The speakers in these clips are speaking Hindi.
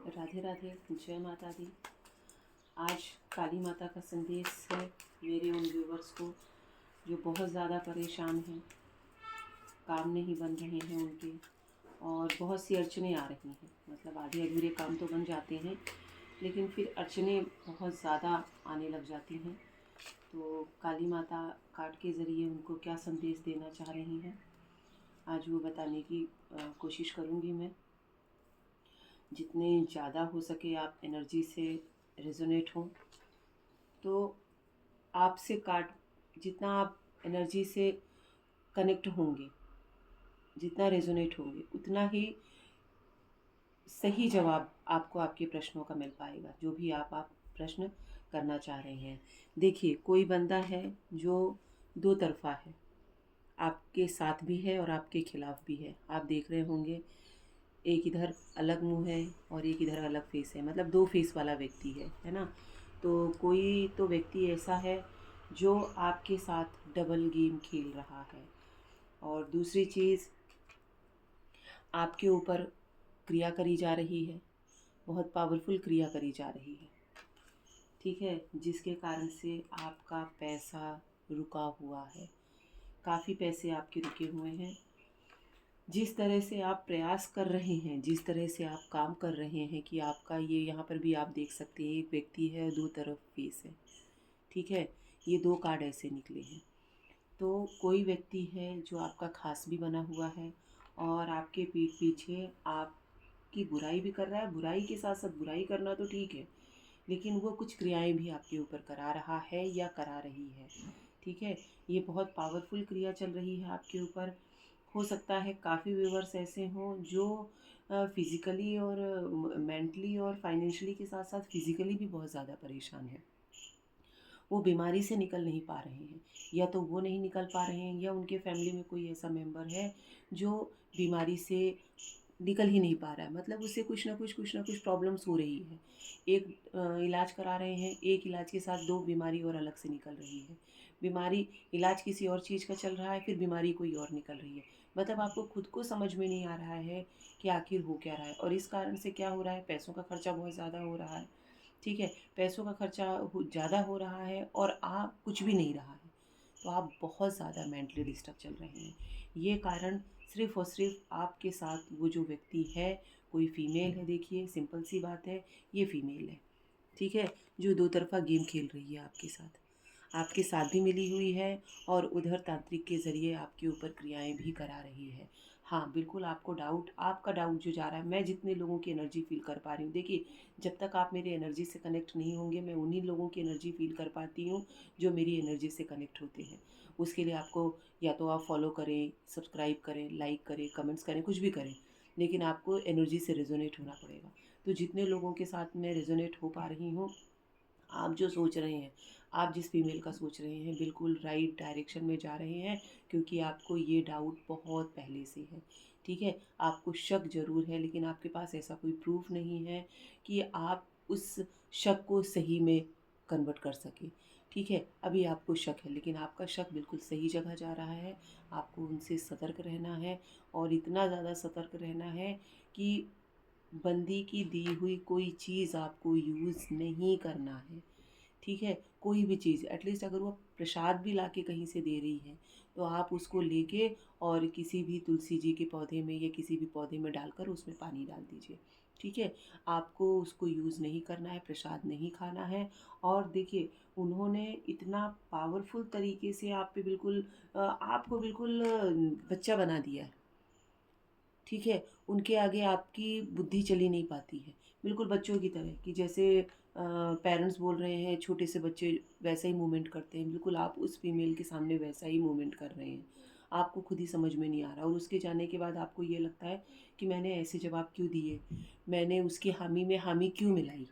राधे राधे, जय माता दी। आज काली माता का संदेश है मेरे उन व्यूवर्स को जो बहुत ज़्यादा परेशान हैं, काम नहीं बन रहे हैं उनके, और बहुत सी अड़चने आ रही हैं। मतलब आधे अधूरे काम तो बन जाते हैं, लेकिन फिर अड़चने बहुत ज़्यादा आने लग जाती हैं। तो काली माता कार्ड के ज़रिए उनको क्या संदेश देना चाह रही हैं, आज वो बताने की कोशिश करूँगी मैं। जितने ज़्यादा हो सके आप एनर्जी से रेजोनेट हों, तो आपसे जितना आप एनर्जी से कनेक्ट होंगे, जितना रेजोनेट होंगे, उतना ही सही जवाब आपको आपके प्रश्नों का मिल पाएगा, जो भी आप प्रश्न करना चाह रहे हैं। देखिए, कोई बंदा है जो दो तरफा है, आपके साथ भी है और आपके खिलाफ भी है। आप देख रहे होंगे, एक इधर अलग मुंह है और एक इधर अलग फेस है, मतलब दो फेस वाला व्यक्ति है ना। तो कोई तो व्यक्ति ऐसा है जो आपके साथ डबल गेम खेल रहा है, और दूसरी चीज़ आपके ऊपर क्रिया करी जा रही है, बहुत पावरफुल क्रिया करी जा रही है, ठीक है, जिसके कारण से आपका पैसा रुका हुआ है। काफ़ी पैसे आपके रुके हुए हैं। जिस तरह से आप प्रयास कर रहे हैं, जिस तरह से आप काम कर रहे हैं कि आपका ये यहाँ पर भी आप देख सकते हैं, एक व्यक्ति है, दो तरफ फेस है, ठीक है। ये दो कार्ड ऐसे निकले हैं। तो कोई व्यक्ति है जो आपका खास भी बना हुआ है और आपके पीठ पीछे आपकी बुराई भी कर रहा है। बुराई के साथ साथ बुराई करना तो ठीक है, लेकिन वो कुछ क्रियाएं भी आपके ऊपर करा रहा है या करा रही है, ठीक है। ये बहुत पावरफुल क्रिया चल रही है आपके ऊपर। हो सकता है काफ़ी व्यूवर्स ऐसे हों जो फिज़िकली और मेंटली और फाइनेंशियली के साथ साथ फिज़िकली भी बहुत ज़्यादा परेशान हैं। वो बीमारी से निकल नहीं पा रहे हैं, या तो वो नहीं निकल पा रहे हैं, या उनके फैमिली में कोई ऐसा मेंबर है जो बीमारी से निकल ही नहीं पा रहा है। मतलब उससे कुछ ना कुछ प्रॉब्लम्स हो रही है। एक इलाज करा रहे हैं, एक इलाज के साथ दो बीमारी और अलग से निकल रही है। बीमारी, इलाज किसी और चीज़ का चल रहा है, फिर बीमारी कोई और निकल रही है। मतलब आपको खुद को समझ में नहीं आ रहा है कि आखिर हो क्या रहा है, और इस कारण से क्या हो रहा है, पैसों का खर्चा बहुत ज़्यादा हो रहा है, ठीक है। पैसों का खर्चा ज़्यादा हो रहा है और आप कुछ भी नहीं रहा है, तो आप बहुत ज़्यादा मेंटली डिस्टर्ब चल रहे हैं। ये कारण सिर्फ़ और सिर्फ आपके साथ वो जो व्यक्ति है, कोई फीमेल है, देखिए सिंपल सी बात है, ये फीमेल है, ठीक है, जो दो तरफ़ा गेम खेल रही है आपके साथ भी मिली हुई है, और उधर तांत्रिक के ज़रिए आपके ऊपर क्रियाएं भी करा रही है। हाँ, बिल्कुल आपका डाउट जो जा रहा है, मैं जितने लोगों की एनर्जी फ़ील कर पा रही हूँ, देखिए, जब तक आप मेरी एनर्जी से कनेक्ट नहीं होंगे, मैं उन्हीं लोगों की एनर्जी फ़ील कर पाती हूँ जो मेरी एनर्जी से कनेक्ट होते हैं। उसके लिए आपको या तो आप फॉलो करें, सब्सक्राइब करें, लाइक करें, कमेंट्स करें, कुछ भी करें, लेकिन आपको एनर्जी से रेजोनेट होना पड़ेगा। तो जितने लोगों के साथ मैं रेजोनेट हो पा रही हूँ, आप जो सोच रहे हैं, आप जिस फीमेल का सोच रहे हैं, बिल्कुल राइट डायरेक्शन में जा रहे हैं, क्योंकि आपको ये डाउट बहुत पहले से है, ठीक है। आपको शक ज़रूर है, लेकिन आपके पास ऐसा कोई प्रूफ नहीं है कि आप उस शक को सही में कन्वर्ट कर सकें, ठीक है। अभी आपको शक है, लेकिन आपका शक बिल्कुल सही जगह जा रहा है। आपको उनसे सतर्क रहना है, और इतना ज़्यादा सतर्क रहना है कि बंदी की दी हुई कोई चीज़ आपको यूज़ नहीं करना है, ठीक है। कोई भी चीज़, एटलीस्ट अगर वो प्रसाद भी लाके कहीं से दे रही है, तो आप उसको लेके और किसी भी तुलसी जी के पौधे में या किसी भी पौधे में डालकर उसमें पानी डाल दीजिए, ठीक है। आपको उसको यूज़ नहीं करना है, प्रसाद नहीं खाना है। और देखिए, उन्होंने इतना पावरफुल तरीके से आप पे बिल्कुल आपको बिल्कुल बच्चा बना दिया है, ठीक है। उनके आगे आपकी बुद्धि चली नहीं पाती है, बिल्कुल बच्चों की तरह, कि जैसे पेरेंट्स बोल रहे हैं, छोटे से बच्चे वैसा ही मूवमेंट करते हैं, बिल्कुल आप उस फीमेल के सामने वैसा ही मूवमेंट कर रहे हैं। आपको खुद ही समझ में नहीं आ रहा, और उसके जाने के बाद आपको ये लगता है कि मैंने ऐसे जवाब क्यों दिए, मैंने उसकी हामी में हामी क्यों मिलाई।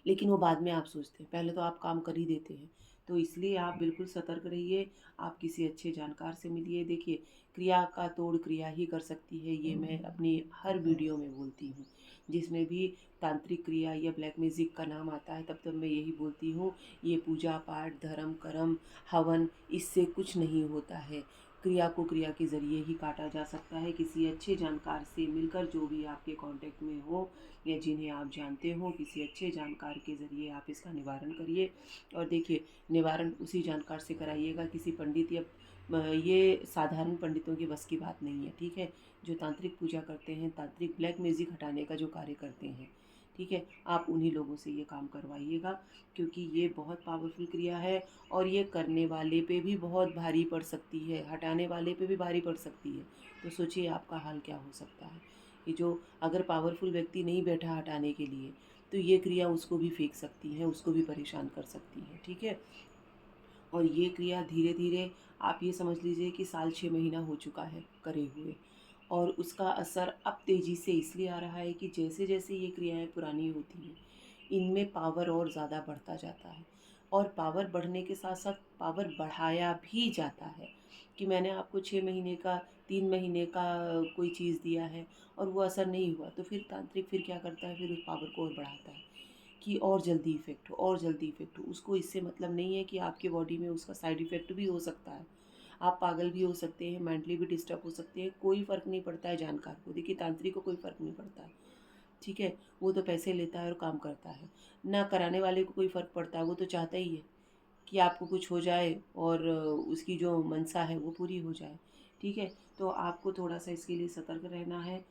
लेकिन वो बाद में आप सोचते हैं, पहले तो आप काम कर ही देते हैं। तो इसलिए आप बिल्कुल सतर्क रहिए, आप किसी अच्छे जानकार से मिलिए। देखिए, क्रिया का तोड़ क्रिया ही कर सकती है, ये मैं अपनी हर वीडियो में बोलती हूँ। जिसमें भी तांत्रिक क्रिया या ब्लैक मैजिक का नाम आता है, तब तब मैं यही बोलती हूँ, ये पूजा पाठ, धर्म, कर्म, हवन, इससे कुछ नहीं होता है। क्रिया को क्रिया के ज़रिए ही काटा जा सकता है। किसी अच्छे जानकार से मिलकर, जो भी आपके कांटेक्ट में हो या जिन्हें आप जानते हो, किसी अच्छे जानकार के ज़रिए आप इसका निवारण करिए। और देखिए, निवारण उसी जानकार से कराइएगा, किसी पंडित या ये साधारण पंडितों के बस की बात नहीं है, ठीक है। जो तांत्रिक पूजा करते हैं, तांत्रिक ब्लैक मैजिक हटाने का जो कार्य करते हैं, ठीक है, आप उन्हीं लोगों से ये काम करवाइएगा, क्योंकि ये बहुत पावरफुल क्रिया है और ये करने वाले पे भी बहुत भारी पड़ सकती है, हटाने वाले पे भी भारी पड़ सकती है। तो सोचिए आपका हाल क्या हो सकता है। ये जो अगर पावरफुल व्यक्ति नहीं बैठा हटाने के लिए, तो ये क्रिया उसको भी फेंक सकती है, उसको भी परेशान कर सकती है, ठीक है। और ये क्रिया धीरे धीरे, आप ये समझ लीजिए कि साल 6 महीना हो चुका है करे हुए, और उसका असर अब तेज़ी से इसलिए आ रहा है कि जैसे जैसे ये क्रियाएं पुरानी होती हैं, इनमें पावर और ज़्यादा बढ़ता जाता है। और पावर बढ़ने के साथ साथ पावर बढ़ाया भी जाता है, कि मैंने आपको 6 महीने का, 3 महीने का कोई चीज़ दिया है और वो असर नहीं हुआ, तो फिर तांत्रिक फिर क्या करता है, फिर उस पावर को और बढ़ाता है कि और जल्दी इफ़ेक्ट हो, और जल्दी इफ़ेक्ट हो। उसको इससे मतलब नहीं है कि आपके बॉडी में उसका साइड इफ़ेक्ट भी हो सकता है। आप पागल भी हो सकते हैं, मेंटली भी डिस्टर्ब हो सकते हैं, कोई फ़र्क नहीं पड़ता है जानकार को। देखिए, तांत्रिक को कोई फ़र्क नहीं पड़ता है, ठीक है। वो तो पैसे लेता है और काम करता है। ना कराने वाले को कोई फ़र्क पड़ता है, वो तो चाहता ही है कि आपको कुछ हो जाए और उसकी जो मनसा है वो पूरी हो जाए, ठीक है। तो आपको थोड़ा-सा इसके लिए सतर्क रहना है।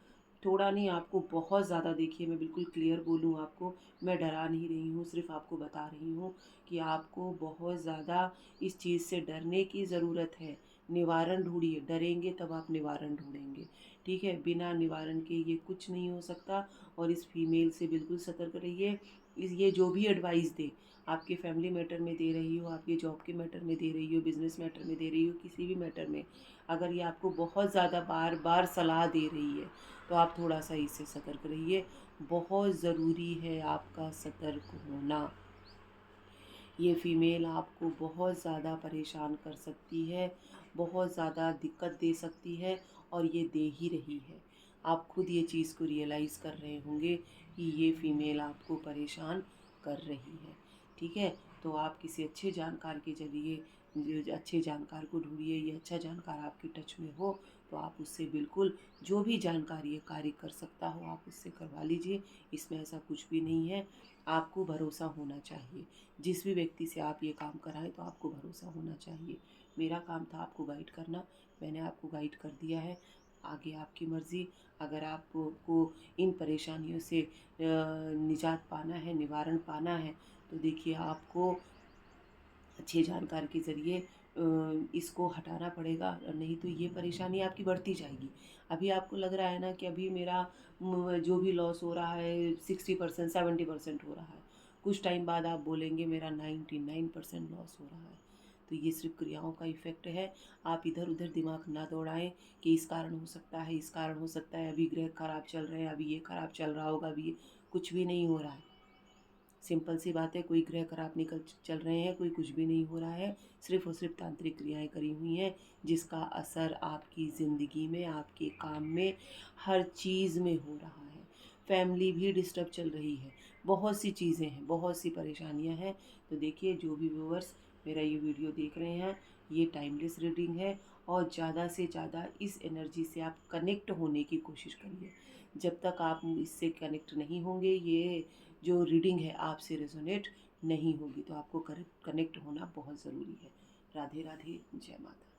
थोड़ा नहीं, आपको बहुत ज़्यादा, देखिए मैं बिल्कुल क्लियर बोलूँ आपको, मैं डरा नहीं रही हूँ, सिर्फ़ आपको बता रही हूँ कि आपको बहुत ज़्यादा इस चीज़ से डरने की ज़रूरत है। निवारण ढूँढिए, डरेंगे तब आप निवारण ढूँढेंगे, ठीक है। बिना निवारण के ये कुछ नहीं हो सकता। और इस फीमेल से बिल्कुल सतर्क रहिए। ये जो भी एडवाइस दे, आपके फैमिली मैटर में दे रही हो, आपके जॉब के मैटर में दे रही हो, बिजनेस मैटर में दे रही हो, किसी भी मैटर में अगर ये आपको बहुत ज़्यादा बार बार सलाह दे रही है, तो आप थोड़ा सा इससे सतर्क रहिए। बहुत ज़रूरी है आपका सतर्क होना। ये फ़ीमेल आपको बहुत ज़्यादा परेशान कर सकती है, बहुत ज़्यादा दिक्कत दे सकती है, और ये दे ही रही है। आप खुद ये चीज़ को रियलाइज़ कर रहे होंगे कि ये फ़ीमेल आपको परेशान कर रही है, ठीक है। तो आप किसी अच्छे जानकार के ज़रिए, जो अच्छे जानकार को ढूँढिए। ये अच्छा जानकार आपके टच में हो, तो आप उससे बिल्कुल, जो भी जानकारी ये कार्य कर सकता हो, आप उससे करवा लीजिए। इसमें ऐसा कुछ भी नहीं है। आपको भरोसा होना चाहिए। जिस भी व्यक्ति से आप ये काम कराएं, तो आपको भरोसा होना चाहिए। मेरा काम था आपको गाइड करना, मैंने आपको गाइड कर दिया है। आगे आपकी मर्ज़ी। अगर आपको इन परेशानियों से निजात पाना है, निवारण पाना है, तो देखिए आपको अच्छे जानकार के ज़रिए इसको हटाना पड़ेगा, और नहीं तो ये परेशानी आपकी बढ़ती जाएगी। अभी आपको लग रहा है ना कि अभी मेरा जो भी लॉस हो रहा है 60%, 70% हो रहा है। कुछ टाइम बाद आप बोलेंगे मेरा 99% लॉस हो रहा है। तो ये सिर्फ क्रियाओं का इफ़ेक्ट है। आप इधर उधर दिमाग ना दौड़ाएं कि इस कारण हो सकता है, इस कारण हो सकता है, अभी ग्रह खराब चल रहे हैं, अभी ये खराब चल रहा होगा, अभी ये कुछ भी नहीं हो रहा है। सिंपल सी बात है, कोई ग्रह खराब निकल चल रहे हैं, कोई कुछ भी नहीं हो रहा है। सिर्फ़ और सिर्फ तांत्रिक क्रियाएँ करी हुई हैं, जिसका असर आपकी ज़िंदगी में, आपके काम में, हर चीज़ में हो रहा है। फैमिली भी डिस्टर्ब चल रही है, बहुत सी चीज़ें हैं, बहुत सी परेशानियाँ हैं। तो देखिए, जो भी व्यूअर्स मेरा ये वीडियो देख रहे हैं, ये टाइमलेस रीडिंग है, और ज़्यादा से ज़्यादा इस एनर्जी से आप कनेक्ट होने की कोशिश करिए। जब तक आप इससे कनेक्ट नहीं होंगे, ये जो रीडिंग है आपसे रेजोनेट नहीं होगी। तो आपको कनेक्ट होना बहुत ज़रूरी है। राधे राधे, जय माता।